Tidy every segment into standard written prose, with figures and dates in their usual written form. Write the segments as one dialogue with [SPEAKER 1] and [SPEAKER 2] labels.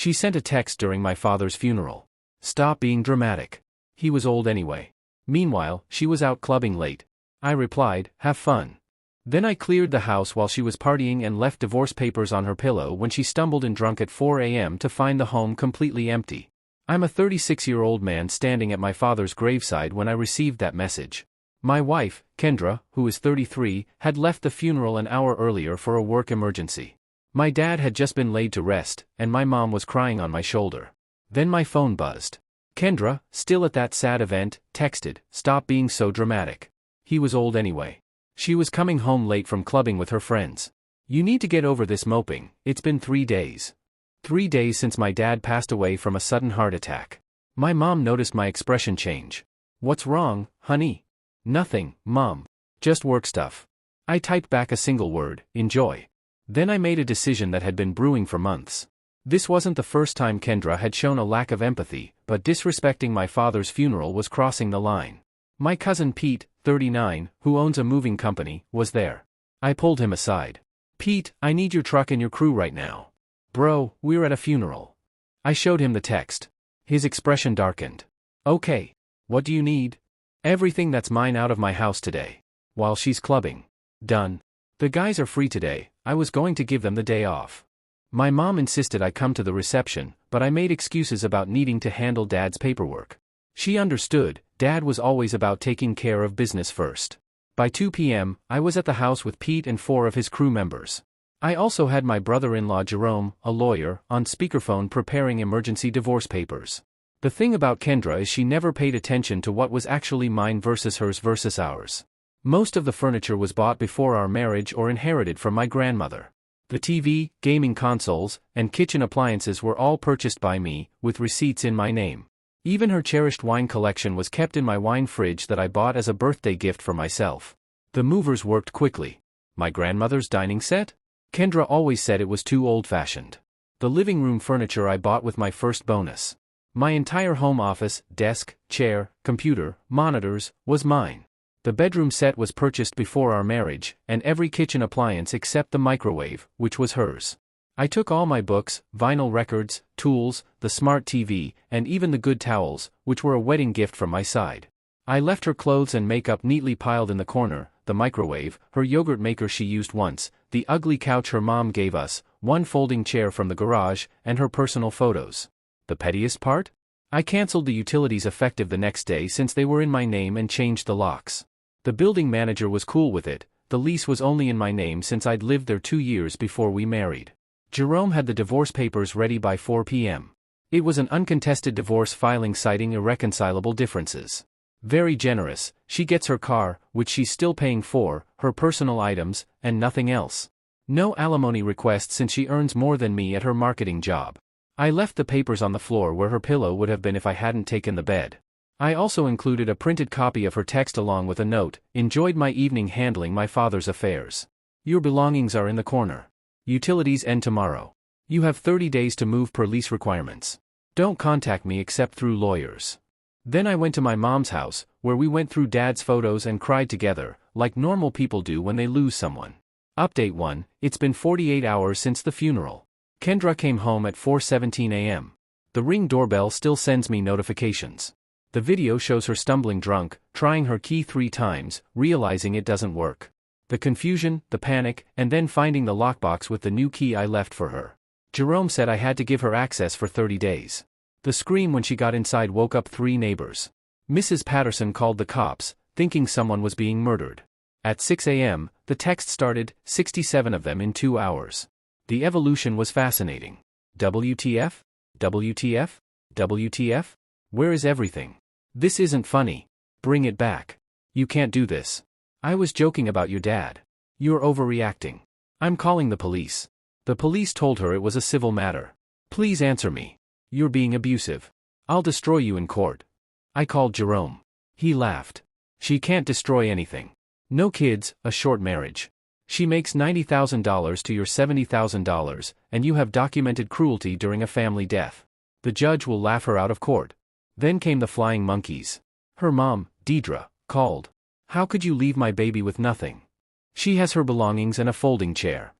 [SPEAKER 1] She sent a text during my father's funeral. Stop being dramatic. He was old anyway. Meanwhile, she was out clubbing late. I replied, have fun. Then I cleared the house while she was partying and left divorce papers on her pillow when she stumbled in drunk at 4 a.m. to find the home completely empty. I'm a 36-year-old man standing at my father's graveside when I received that message. My wife, Kendra, who is 33, had left the funeral an hour earlier for a work emergency. My dad had just been laid to rest, and my mom was crying on my shoulder. Then my phone buzzed. Kendra, still at that sad event, texted, "Stop being so dramatic." He was old anyway. She was coming home late from clubbing with her friends. You need to get over this moping, it's been 3 days. 3 days since my dad passed away from a sudden heart attack. My mom noticed my expression change. What's wrong, honey? Nothing, Mom. Just work stuff. I typed back a single word, enjoy. Then I made a decision that had been brewing for months. This wasn't the first time Kendra had shown a lack of empathy, but disrespecting my father's funeral was crossing the line. My cousin Pete, 39, who owns a moving company, was there. I pulled him aside. Pete, I need your truck and your crew right now. Bro, we're at a funeral. I showed him the text. His expression darkened. Okay. What do you need? Everything that's mine out of my house today. While she's clubbing. Done. The guys are free today, I was going to give them the day off. My mom insisted I come to the reception, but I made excuses about needing to handle Dad's paperwork. She understood, Dad was always about taking care of business first. By 2 p.m., I was at the house with Pete and 4 of his crew members. I also had my brother-in-law Jerome, a lawyer, on speakerphone preparing emergency divorce papers. The thing about Kendra is she never paid attention to what was actually mine versus hers versus ours. Most of the furniture was bought before our marriage or inherited from my grandmother. The TV, gaming consoles, and kitchen appliances were all purchased by me, with receipts in my name. Even her cherished wine collection was kept in my wine fridge that I bought as a birthday gift for myself. The movers worked quickly. My grandmother's dining set? Kendra always said it was too old-fashioned. The living room furniture I bought with my first bonus. My entire home office, desk, chair, computer, monitors, was mine. The bedroom set was purchased before our marriage, and every kitchen appliance except the microwave, which was hers. I took all my books, vinyl records, tools, the smart TV, and even the good towels, which were a wedding gift from my side. I left her clothes and makeup neatly piled in the corner, the microwave, her yogurt maker she used once, the ugly couch her mom gave us, one folding chair from the garage, and her personal photos. The pettiest part? I canceled the utilities effective the next day since they were in my name and changed the locks. The building manager was cool with it, the lease was only in my name since I'd lived there 2 years before we married. Jerome had the divorce papers ready by 4 p.m. It was an uncontested divorce filing citing irreconcilable differences. Very generous, she gets her car, which she's still paying for, her personal items, and nothing else. No alimony request since she earns more than me at her marketing job. I left the papers on the floor where her pillow would have been if I hadn't taken the bed. I also included a printed copy of her text along with a note, "Enjoyed my evening handling my father's affairs. Your belongings are in the corner. Utilities end tomorrow. You have 30 days to move per lease requirements. Don't contact me except through lawyers." Then I went to my mom's house, where we went through Dad's photos and cried together, like normal people do when they lose someone. Update 1, it's been 48 hours since the funeral. Kendra came home at 4:17 a.m. The Ring doorbell still sends me notifications. The video shows her stumbling drunk, trying her key 3 times, realizing it doesn't work. The confusion, the panic, and then finding the lockbox with the new key I left for her. Jerome said I had to give her access for 30 days. The scream when she got inside woke up 3 neighbors. Mrs. Patterson called the cops, thinking someone was being murdered. At 6 a.m., the text started, 67 of them in 2 hours. The evolution was fascinating. WTF? WTF? WTF? Where is everything? This isn't funny. Bring it back. You can't do this. I was joking about your dad. You're overreacting. I'm calling the police. The police told her it was a civil matter. Please answer me. You're being abusive. I'll destroy you in court. I called Jerome. He laughed. She can't destroy anything. No kids, a short marriage. She makes $90,000 to your $70,000, and you have documented cruelty during a family death. The judge will laugh her out of court. Then came the flying monkeys. Her mom, Deidre, called. How could you leave my baby with nothing? She has her belongings and a folding chair.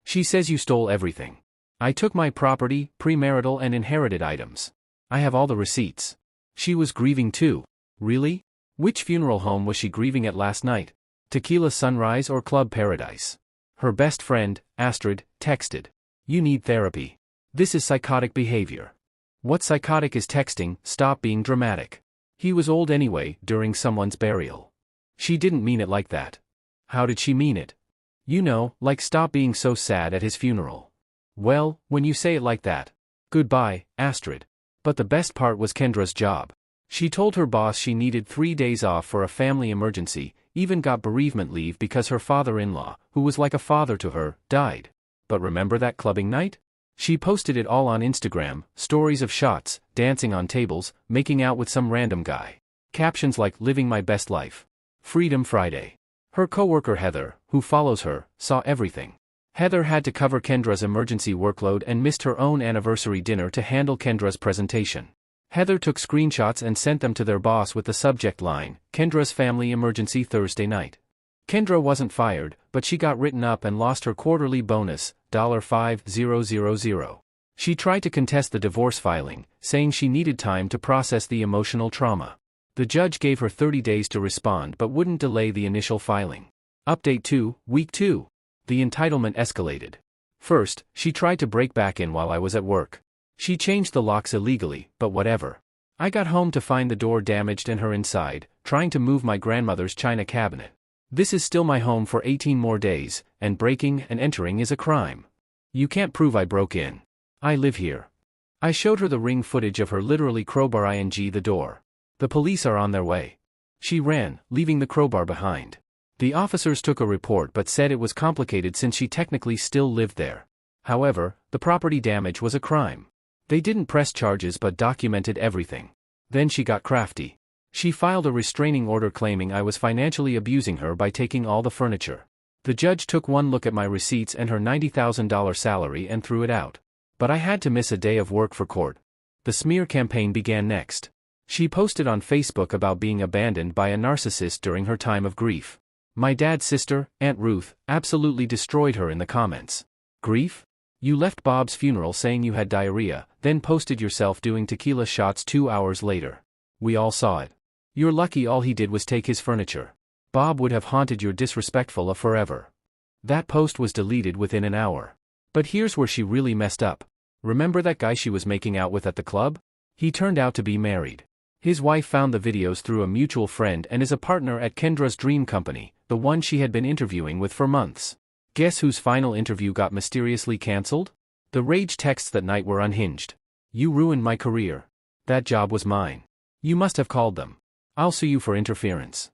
[SPEAKER 1] She says you stole everything. I took my property, premarital and inherited items. I have all the receipts. She was grieving too. Really? Which funeral home was she grieving at last night? Tequila Sunrise or Club Paradise? Her best friend, Astrid, texted. You need therapy. This is psychotic behavior. What psychotic is texting? Stop being dramatic. He was old anyway, during someone's burial. She didn't mean it like that. How did she mean it? You know, like stop being so sad at his funeral. Well, when you say it like that. Goodbye, Astrid. But the best part was Kendra's job. She told her boss she needed 3 days off for a family emergency, even got bereavement leave because her father-in-law, who was like a father to her, died. But remember that clubbing night? She posted it all on Instagram, stories of shots, dancing on tables, making out with some random guy. Captions like living my best life. Freedom Friday. Her coworker Heather, who follows her, saw everything. Heather had to cover Kendra's emergency workload and missed her own anniversary dinner to handle Kendra's presentation. Heather took screenshots and sent them to their boss with the subject line, Kendra's family emergency Thursday night. Kendra wasn't fired, but she got written up and lost her quarterly bonus, $5,000. She tried to contest the divorce filing, saying she needed time to process the emotional trauma. The judge gave her 30 days to respond but wouldn't delay the initial filing. Update 2, Week 2. The entitlement escalated. First, she tried to break back in while I was at work. She changed the locks illegally, but whatever. I got home to find the door damaged and her inside, trying to move my grandmother's china cabinet. This is still my home for 18 more days, and breaking and entering is a crime. You can't prove I broke in. I live here. I showed her the ring footage of her literally crowbar-ing the door. The police are on their way. She ran, leaving the crowbar behind. The officers took a report but said it was complicated since she technically still lived there. However, the property damage was a crime. They didn't press charges but documented everything. Then she got crafty. She filed a restraining order claiming I was financially abusing her by taking all the furniture. The judge took one look at my receipts and her $90,000 salary and threw it out. But I had to miss a day of work for court. The smear campaign began next. She posted on Facebook about being abandoned by a narcissist during her time of grief. My dad's sister, Aunt Ruth, absolutely destroyed her in the comments. Grief? You left Bob's funeral saying you had diarrhea, then posted yourself doing tequila shots 2 hours later. We all saw it. You're lucky all he did was take his furniture. Bob would have haunted your disrespectful forever. That post was deleted within an hour. But here's where she really messed up. Remember that guy she was making out with at the club? He turned out to be married. His wife found the videos through a mutual friend and is a partner at Kendra's dream company, the one she had been interviewing with for months. Guess whose final interview got mysteriously cancelled? The rage texts that night were unhinged. You ruined my career. That job was mine. You must have called them. I'll sue you for interference.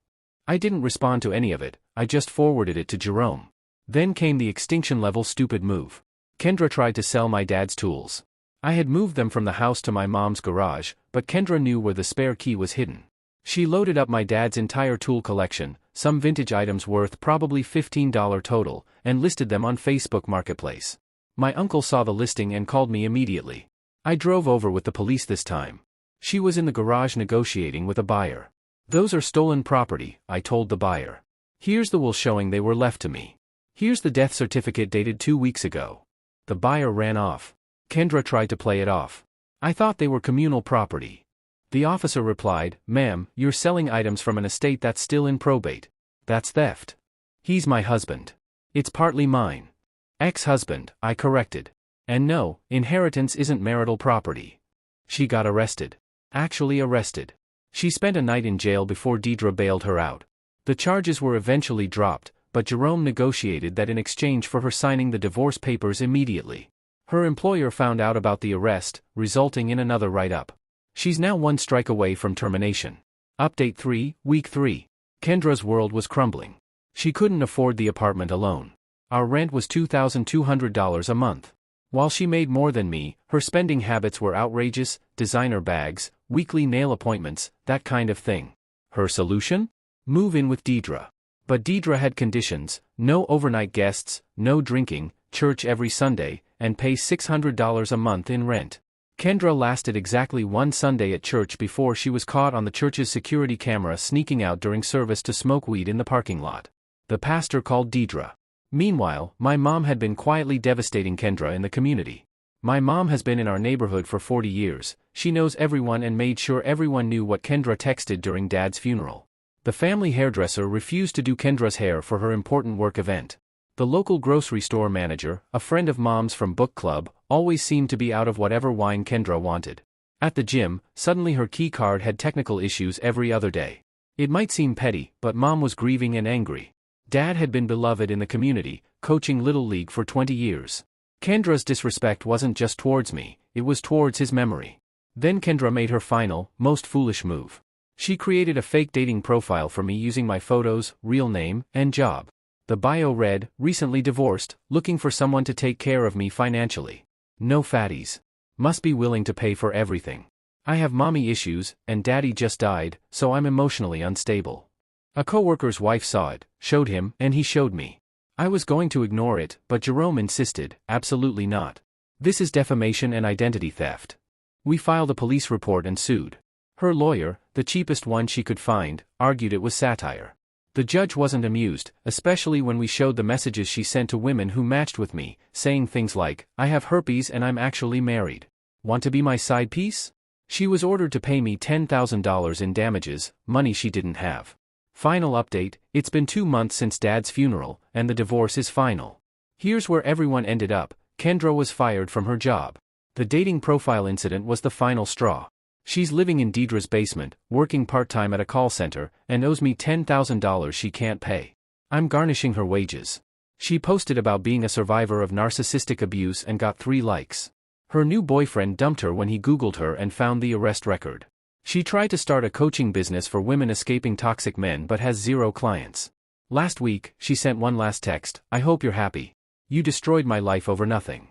[SPEAKER 1] I didn't respond to any of it, I just forwarded it to Jerome. Then came the extinction-level stupid move. Kendra tried to sell my dad's tools. I had moved them from the house to my mom's garage, but Kendra knew where the spare key was hidden. She loaded up my dad's entire tool collection, some vintage items worth probably $15 total, and listed them on Facebook Marketplace. My uncle saw the listing and called me immediately. I drove over with the police this time. She was in the garage negotiating with a buyer. Those are stolen property, I told the buyer. Here's the will showing they were left to me. Here's the death certificate dated 2 weeks ago. The buyer ran off. Kendra tried to play it off. I thought they were communal property. The officer replied, "Ma'am, you're selling items from an estate that's still in probate. That's theft." He's my husband. It's partly mine. Ex-husband, I corrected. And no, inheritance isn't marital property. She got arrested. Actually arrested. She spent a night in jail before Deidre bailed her out. The charges were eventually dropped, but Jerome negotiated that in exchange for her signing the divorce papers immediately. Her employer found out about the arrest, resulting in another write-up. She's now 1 strike away from termination. Update 3, Week 3. Kendra's world was crumbling. She couldn't afford the apartment alone. Our rent was $2,200 a month. While she made more than me, her spending habits were outrageous: designer bags, weekly nail appointments, that kind of thing. Her solution? Move in with Deidre. But Deidre had conditions: no overnight guests, no drinking, church every Sunday, and pay $600 a month in rent. Kendra lasted exactly 1 Sunday at church before she was caught on the church's security camera sneaking out during service to smoke weed in the parking lot. The pastor called Deidre. Meanwhile, my mom had been quietly devastating Kendra in the community. My mom has been in our neighborhood for 40 years, she knows everyone and made sure everyone knew what Kendra texted during Dad's funeral. The family hairdresser refused to do Kendra's hair for her important work event. The local grocery store manager, a friend of Mom's from book club, always seemed to be out of whatever wine Kendra wanted. At the gym, suddenly her key card had technical issues every other day. It might seem petty, but Mom was grieving and angry. Dad had been beloved in the community, coaching Little League for 20 years. Kendra's disrespect wasn't just towards me, it was towards his memory. Then Kendra made her final, most foolish move. She created a fake dating profile for me using my photos, real name, and job. The bio read, recently divorced, looking for someone to take care of me financially. No fatties. Must be willing to pay for everything. I have mommy issues, and daddy just died, so I'm emotionally unstable. A coworker's wife saw it, showed him, and he showed me. I was going to ignore it, but Jerome insisted, absolutely not. This is defamation and identity theft. We filed a police report and sued. Her lawyer, the cheapest one she could find, argued it was satire. The judge wasn't amused, especially when we showed the messages she sent to women who matched with me, saying things like, I have herpes and I'm actually married. Want to be my side piece? She was ordered to pay me $10,000 in damages, money she didn't have. Final update, it's been 2 months since Dad's funeral, and the divorce is final. Here's where everyone ended up. Kendra was fired from her job. The dating profile incident was the final straw. She's living in Deidre's basement, working part-time at a call center, and owes me $10,000 she can't pay. I'm garnishing her wages. She posted about being a survivor of narcissistic abuse and got 3 likes. Her new boyfriend dumped her when he Googled her and found the arrest record. She tried to start a coaching business for women escaping toxic men but has 0 clients. Last week, she sent one last text, I hope you're happy. You destroyed my life over nothing.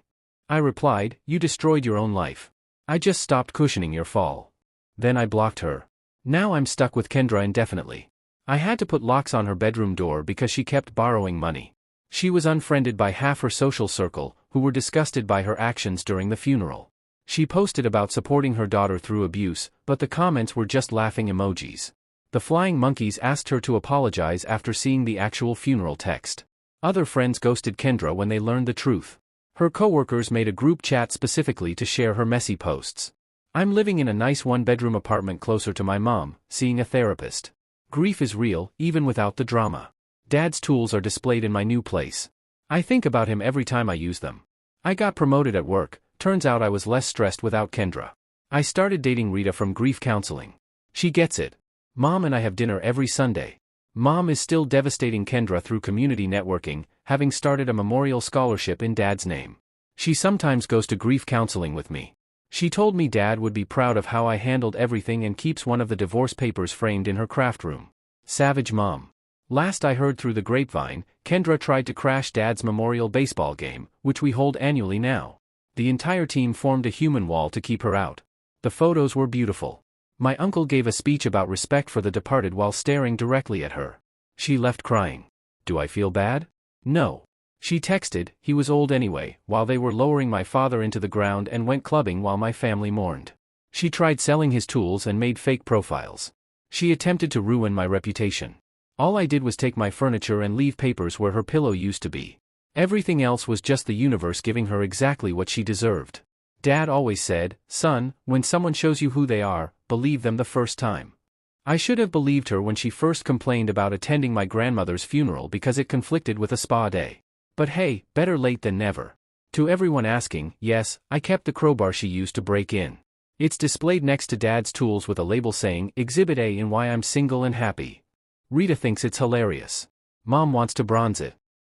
[SPEAKER 1] I replied, you destroyed your own life. I just stopped cushioning your fall. Then I blocked her. Now I'm stuck with Kendra indefinitely. I had to put locks on her bedroom door because she kept borrowing money. She was unfriended by half her social circle, who were disgusted by her actions during the funeral. She posted about supporting her daughter through abuse, but the comments were just laughing emojis. The flying monkeys asked her to apologize after seeing the actual funeral text. Other friends ghosted Kendra when they learned the truth. Her coworkers made a group chat specifically to share her messy posts. I'm living in a nice 1-bedroom apartment closer to my mom, seeing a therapist. Grief is real, even without the drama. Dad's tools are displayed in my new place. I think about him every time I use them. I got promoted at work. Turns out I was less stressed without Kendra. I started dating Rita from grief counseling. She gets it. Mom and I have dinner every Sunday. Mom is still devastating Kendra through community networking, having started a memorial scholarship in Dad's name. She sometimes goes to grief counseling with me. She told me Dad would be proud of how I handled everything and keeps one of the divorce papers framed in her craft room. Savage mom. Last I heard through the grapevine, Kendra tried to crash Dad's memorial baseball game, which we hold annually now. The entire team formed a human wall to keep her out. The photos were beautiful. My uncle gave a speech about respect for the departed while staring directly at her. She left crying. Do I feel bad? No. She texted, he was old anyway, while they were lowering my father into the ground and went clubbing while my family mourned. She tried selling his tools and made fake profiles. She attempted to ruin my reputation. All I did was take my furniture and leave papers where her pillow used to be. Everything else was just the universe giving her exactly what she deserved. Dad always said, son, when someone shows you who they are, believe them the first time. I should have believed her when she first complained about attending my grandmother's funeral because it conflicted with a spa day. But hey, better late than never. To everyone asking, yes, I kept the crowbar she used to break in. It's displayed next to Dad's tools with a label saying, Exhibit A in Why I'm Single and Happy. Rita thinks it's hilarious. Mom wants to bronze it.